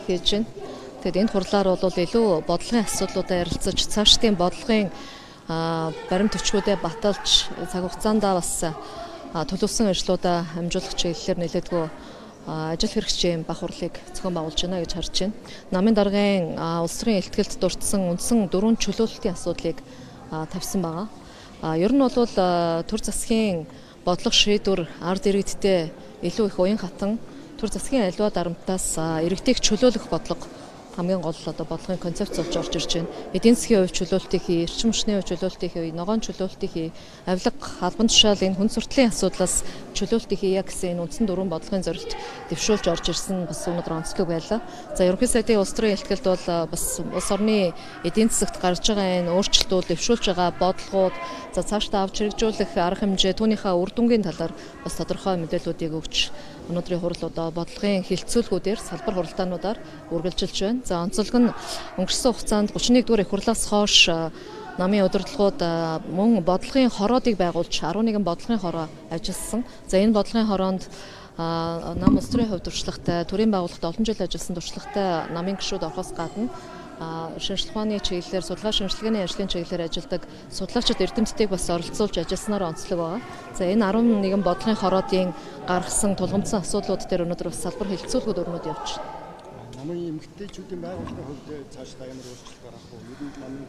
хийж байна. Тэгэд энэ хурлаар бол илүү бодлогын асуудлуудаа ярилцаж, цаашдын бодлогын баримт төчгүүдэд баталж, цаг хугацаанд бас төлөвлөсөн ажлуудаа амжуулах чиглэлээр нэлээдгүй ажил хэрэгжийн бах хурлыг зохион байгуулж байна гэж харж байна. Намын даргын улс төрийн илтгэлд дурдсан үндсэн 4 чөлөөлөлтийн асуудлыг тавьсан байгаа. Ер нь бол төр засгийн бодлого шийдвэр ард иргэдтэй илүү их уян хатан төр засгийн аливаа дарамтаас иргэдийг чөлөөлөх бодлого хамгийн гол бодлогын концепц болж орж ирж байна. Эдийн засгийн хувь чөлөөлтийг хий, эрчим хүчний хувь чөлөөлтийг хий, ногоон чөлөөлтийг хий, авилга, албан тушаал энэ хүн суртлын асуудлаас чөлөөлтийг хийя гэсэн энэ үндсэн 4 бодлогын зорилт дэвшүүлж орж ирсэн бас өнөөдөр онцлог байлаа. За ерөнхий сайдын улс төрийн илтгэлд бол бас улс орны эдийн засагт гарч байгаа энэ өөрчлөлтүүд дэвшүүлж байгаа бодлогууд за цаашдаа авч хэрэгжүүлэх арга хэмжээ түүнийхээ үр дүнгийн талаар бас тодорхой мэдээллүүдийг өгч өнөөдрийн хурал бодлогын хилцүүлгүүдээр салбар хуралдаануудаар үргэлжилж байна. За онцлог нь өнгөрсөн хугацаанд 31 дугаар их хурлаас хойш намын удирдлагууд мөн бодлогын хороодыг байгуулж 11 бодлогын хороо ажилласан. За энэ бодлогын хороонд нам улс төрийн хувьд туршлагатай, төрийн байгууллагт олон жил ажилласан туршлагатай намын гишүүд орохоос гадна шинжилгээ ухааны чиглэлээр судалгаа шинжилгээний ажлын чиглэлээр ажилладаг судлаачид эрдэмтдийг бас оролцуулж ажилласнаар онцлог байгаа. За энэ 11 бодлогын хороодын гаргасан тулгымдсан асуудлууд дээр өнөөдөр бас салбар хилцүүлгүүд өрнөд явж байна. Намын эмэгтэйчүүдийн байгууллагын хувьд цаашдаа ямар өөрчлөлт гарах вэ? Ер нь намын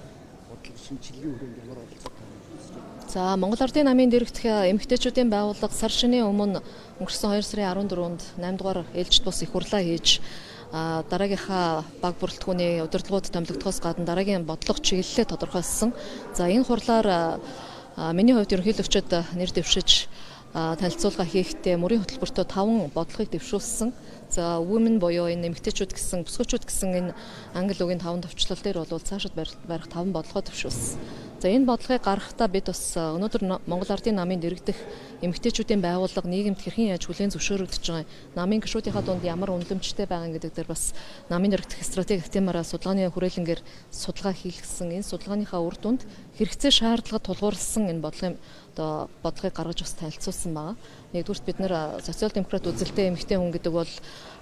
бодлого шинжилгээ хүрээнд ямар оролцох вэ? За Монгол Ардын намын дэрэгдэх эмэгтэйчүүдийн байгууллага сар шинийн өмнө өнгөрсөн 2 сарын 14-нд 8 дугаар ээлжид бус их хурлаа хийж дараагийнхаа баг бүрэлдэхүүний удирдлагууд томилогдохоос гадна дараагийн бодлого чиглэлээ тодорхойлсон. За энэ хурлаар миний хувьд ерөнхийлөгчөд нэр дэвшиж танилцуулга хийхдээ мөрийн хөтөлбөртөө 5 бодлогыг дэвшүүлсэн. За women буюу энэ эмэгтэйчүүд гэсэн, бүсгүйчүүд гэсэн энэ англи үгийн 5 төвчлөл дээр бол цаашид барих 5 бодлогоо дэвшүүлсэн. За энэ бодлогыг гаргахдаа бид бас өнөөдөр Монгол Ардын намын дэрэгдэх эмэгтэйчүүдийн байгууллага нийгэмд хэрхэн яаж хүлээн зөвшөөрөгдөж байгаа, намын гишүүдийнхаа дунд ямар үнэлэмжтэй байгаа гэдэг дээр бас намын дэрэгдэх стратеги темаараа судалгааны хүрээлэнгээр судалгаа хийлгэсэн. Энэ судалгааныхаа үр дүнд хэрэгцээ шаардлага тулгуурласан энэ бодлогыг гаргаж бас танилцуулсан байгаа. Нэгдүгürt бид нэр социал-демократ үзэлтэй эмэгтэй хүн гэдэг бол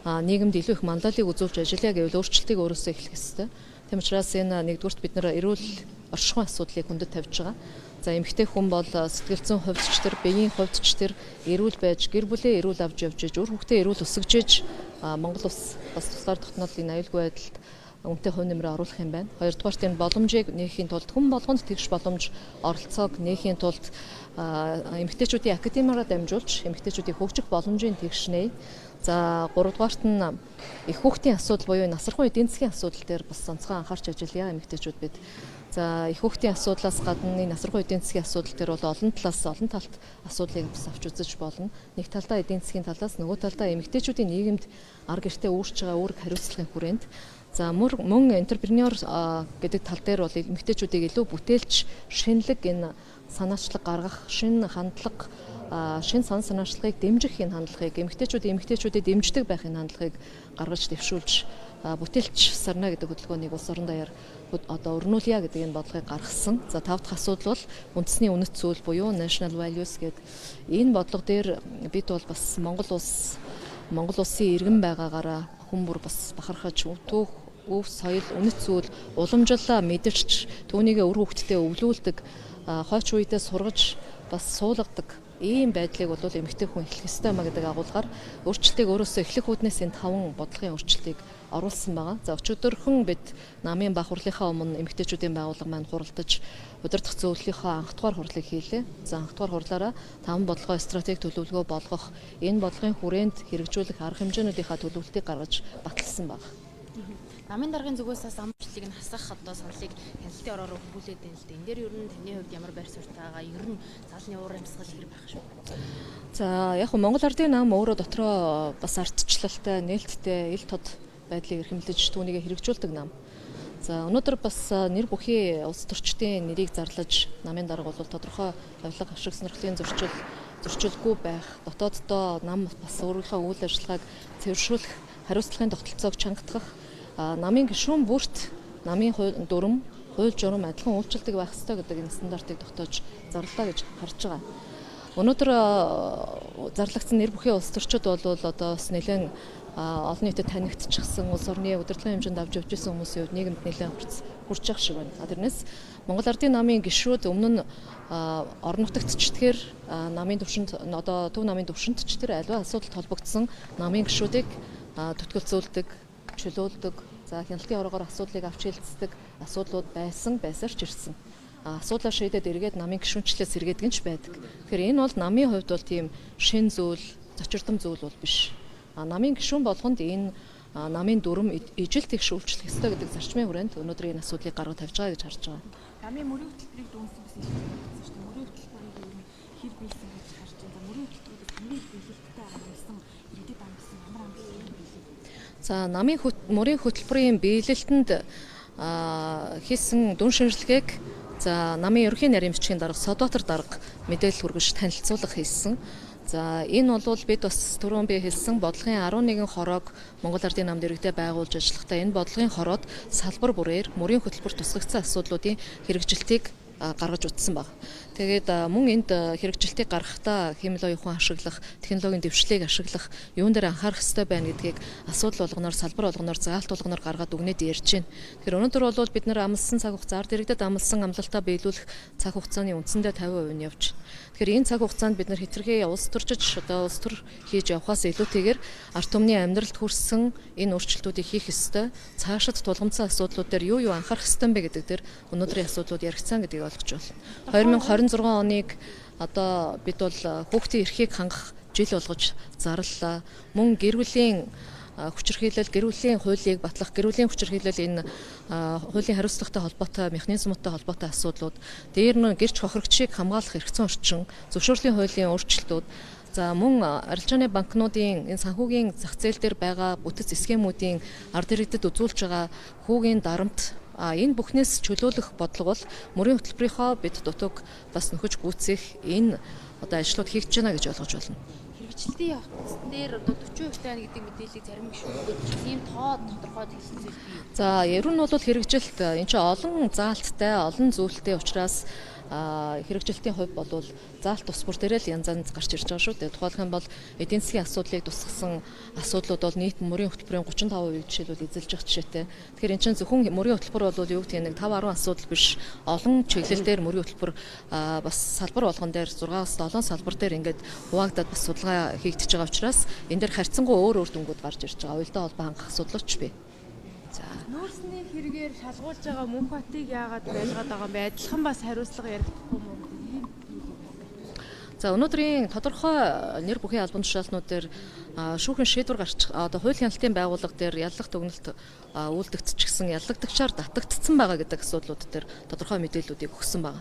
нийгэмд илүү их манлайлалыг үзүүлж ажиллая гэвэл өөрчлөлтийг өөрөөсөө эхлэх ёстой. Тийм учраас энэ нэгдүгürt бид нэр эрүүл оршихуйн асуудлыг хүндэд тавьж байгаа. За эмэгтэй хүн бол сэтгэл зүйн хувьд ч тэр, биеийн хувьд ч тэр эрүүл байж, гэр бүлээ эрүүл авч явж иж, үр хүүхдээ эрүүл өсгөж Монгол улс бас тусгаар тогтнолын аюулгүй байдалд үнэтэй хувь нэмрээ оруулах юм байна. Хоёрдугаарт энэ боломжийг нээхийн тулд хүн болгонд тэгш боломж оролцоог нээхийн тулд эмэгтэйчүүдийн академиараа дамжуулж эмэгтэйчүүдийн хөгжих боломжийн тэгш нээ. За гуравдугаарт нь их хүүхдийн асуудал буюу насархан эдийн засгийн асуудал дээр бас онцгой анхаарч ажиллая эмэгтэйчүүд бид. За их хүүхдийн асуудлаас гадна энэ насархан эдийн засгийн асуудал дээр бол олон талт асуудлыг бас авч үзэж болно. Нэг талдаа эдийн засгийн талаас нөгөө талдаа эмэгтэйчүүдийн нийгэмд арга гэртээ үүрч байгаа үүрэг хариуцлагын хүрээнд за мөн энтерпренеур гэдэг тал дээр бол эмэгтэйчүүдийг илүү бүтээлч, шинэлэг энэ санаачлаг гаргах, шинэ хандлага, шинэ санаачлагыг дэмжих энэ хандлагыг эмэгтэйчүүдэд дэмждэг байх энэ хандлагыг гаргаж дэвшүүлж бүтээлч сарна гэдэг хөтөлбөрийг улс орон даяар өрнүүлье гэдэг энэ бодлогыг гаргасан. За 5 дахь асуудал бол үндэсний үнэт зүйл буюу national values гэдэг энэ бодлого дээр бид бол бас Монгол улсын иргэн байгаагаараа хүн бүр бас бахархаж өв соёл үнэт зүйл уламжлалаа мэдэрч түүнийгээ үр хүүхдэд өвлүүлдэг хойч үедээ сургаж бас суулгадаг ийм байдлыг бол эмэгтэй хүн эхлэх ёстой маа гэдэг агуулгаар өөрчлөлтийг өөрөөсөө эхлэх үүднээс энэ 5 бодлогын өөрчлөлтийг оруулсан байгаа. За өчигдөрхөн бид намын бах хурлынхаа өмнө эмэгтэйчүүдийн байгууллага маань хуралдаж удирдах зөвлөлийнхөө анх дугаар хурлыг хийлээ. За анх дугаар хурлаараа 5 бодлогоо стратеги төлөвлөгөө болгох, энэ бодлогын хүрээнд хэрэгжүүлэх арга хэмжээнүүдийнхаа төлөвлөлтийг гаргаж баталсан байна. Намын даргын зүгээс бас амжилтыг нь хасах саналыг хяналтын ороор хөвүүлээд байна л дээ. Энэ дээр ер нь таны хувьд ямар байр суурь байгаа? Ер нь заалны уур амьсгал хэрэг байх шүү. За яг Монгол Ардын нам өөрөө дотроо бас ардчлалтай, нээлттэй, ил тод байдлыг эрхэмлэж түүнийг хэрэгжүүлдэг нам. За өнөөдөр бас нэр бүхий улс төрчдийн нэрийг зарлаж намын дарга бол тодорхой авилга ашиг сонирхлын зөрчилгүй байх, дотооддоо нам бас өөрийнхөө үйл ажиллагааг цэвэршүүлэх, хариуцлагын тогтолцоог чангатгах намын гишүүн бүрт намын дүрм, хууль журам адилхан үйлчлдэг байх ёстой гэдэг энэ стандартыг тогтоож зарлаа гэж харж байгаа. Өнөөдөр зарлагдсан нэр бүхий улс төрчид бол одоо бас нэлээд олон нийтэд танигдчихсан улс орны удирдлагын хэмжээнд авч явж байсан хүмүүсийн хувьд нийгэмд нэлээд хүрч явах шиг байна. Тэрнээс Монгол Ардын намын гишүүд өмнө нь орон нутагт ч тэгэхээр намын төвшөнд одоо төв намын төвшөнд ч тэр аливаа асуудалд холбогдсон намын гишүүдийг төтгөлцүүлдэг, чөлөөлдөг, за хяналтын орогоор асуудлыг авч хэлцдэг асуудлууд байсаар ч ирсэн. Асуудлаа шийдээд эргээд намын гишүүнчлээс сэргээдэг нь ч байдаг. Тэгэхээр энэ бол намын хувьд бол тийм шин зүйл, зочирдом зүйл бол биш. Намын гишүүн болгонд энэ намын дүрм ижил тэгш үйлчлэх ёстой гэдэг зарчмын хүрээнд өнөөдөр энэ асуудлыг гаргаж тавьж байгаа гэж харж байгаа. Намын мөрийн хөтөлбөрийг дууссан гэсэн юм байна шүү дээ. Мөрийн хөтөлбөрийг ер нь хэр биелсэн гэж харж байна. Мөрийн хөтөлбөрөөс хамгийн биелэлттэй амжилсан иргэдэд амжилсан ямар амжилт биелээ. За намын мөрийн хөтөлбөрийн биелэлтэнд хийсэн дүн шинжилгээг за намын ерөнхий нарийн бичгийн дарга Содбаатар дарга мэдээлэл хүргэж танилцуулга хийсэн. За энэ бол бид бас түрүүн би хэлсэн бодлогын 11 хороог Монгол Ардын намд иргэдэд байгуулж ажиллахдаа энэ бодлогын хороод салбар бүрээр мөрийн хөтөлбөр тусгагдсан асуудлуудын хэрэгжилтийг гаргаж утсан баг. Тэгээд мөн энд хэрэгжилтийг гаргахдаа хэмэл оюухан ашиглах, технологийн дэвшлийг ашиглах, юун дээр анхаарах хэрэгтэй байна гэдгийг асуудал болгоноор, салбар болгоноор, заалт болгоноор гаргаад өгнөд ярьж байна. Тэгэхээр өнөөдөр бол бид нар амлсан цаг хугацаар иргэдэд амлсан амлалтаа биелүүлэх цаг хугацааны үндсэндээ 50% нь явж байна. Тэгэхээр энэ цаг хугацаанд бид нар хэтэрхий улс төрчиж одоо улс төр хийж явахаас илүүтэйгээр ард түмний амьдралд хүрсэн энэ өөрчлөлтүүдийг хийх ёстой. Цаашид тулгамдсан асуудлууд дээр юу анхаарах ёстой юм бэ гэдэг дээр өнөөдрийн асуудлууд яригдсан гэдгийг ойлгож байна. 2026 оныг одоо бид бол хүүхдийн эрхийг хангах жил болгож зарлалаа. Мөн гэр бүлийн хүчирхийлэл, гэр бүлийн хуулийг батлах, гэр бүлийн хүчирхийлэл энэ хуулийн хариуцлагатай холбоотой механизмуудтай холбоотой асуудлууд, дээр нь гэрч хохирогчийг хамгаалах эрхцэн орчин, зөвшөөрлийн хуулийн өөрчлөлтүүд, за мөн арилжааны банкнуудын энэ санхүүгийн зах зээл дээр байгаа бүтэц схемүүдийн ард иргэдэд үзүүлж байгаа хүүгийн дарамт энэ бүхнээс чөлөөлөх бодлого бол мөрийн хөтөлбөрийнхөө бид дутууг бас нөхөж гүйцэх энэ одоо ажлууд хийгдэж байна гэж ойлгож байна. Хэрэгжилтийн явц дээр одоо 40% тань гэдэг мэдээллийг зарим гишүүд ийм тоо тодорхойд хэлсэн зүйл бий. За ер нь бол хэрэгжилт энэ чинь олон заалттай, олон зүйлтэй учраас хэрэгжилтийн хувь бол заалт тус бүр дээрээ л янз янз гарч ирж байгаа шүү дээ. Тухайлх юм бол эдийн засгийн асуудлыг тусгасан асуудлууд бол нийт мөрийн хөтөлбөрийн 35% жишээлбэл эзэлж байгаа жишээтэй. Тэгэхээр энэ чинь зөвхөн мөрийн хөтөлбөр бол юу гэдэг нэг 5-10 асуудал биш. Олон чиглэлээр мөрийн хөтөлбөр бас салбар болгон дээр 6-7 салбар дээр ингээд хуваагдаад бас судалгаа хийгдэж байгаа учраас энэ дээр харьцангуй өөр дүнгууд гарч ирж байгаа. Уялдаа холбоо хангах асуудлууч бий. За нөөцний хэрэгээр шалгуулж байгаа Мөнхбатыг яагаад байлгаад байгаа юм бэ? Адилхан бас хариуцлага яригдахгүй юм уу? За өнөөдрийн тодорхой нэр бүхий албан тушаалтнууд дээр шүүхэн шийдвэр гарч одоо хууль хяналтын байгууллага дээр яллах дүгнэлт үйлдэгдчихсэн яллагдагчаар татагдсан байгаа гэдэг асуудлууд дээр тодорхой мэдээллүүдийг өгсөн байгаа.